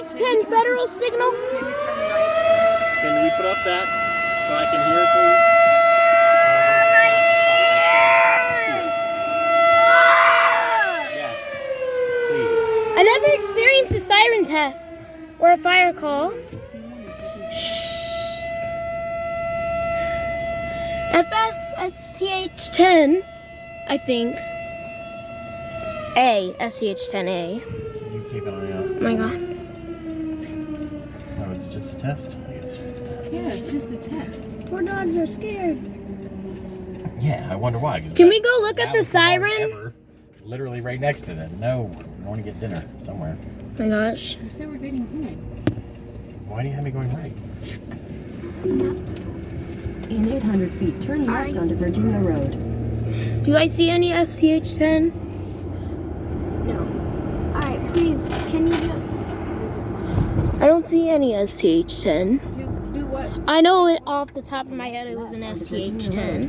STH-10 federal signal? Can we put up that so I can hear it, please? Yes, please. I never experienced a siren test or a fire call. STH-10, I think. STH-10A. You keep an eye out. Oh my god. Oh, is it just a test? I guess it's just a test. Yeah, it's just a test. Poor dogs are scared. Yeah, I wonder why. Can we go look at the siren? Literally right next to them. No, I want to get dinner somewhere. Oh my gosh. You said we're getting home. Why do you have me going right? In 800 feet, turn left onto Virginia Road. Do you guys see any STH-10? No. Alright, please, can you just... I don't see any STH-10. Do what? I know it off the top of my head it was an STH-10.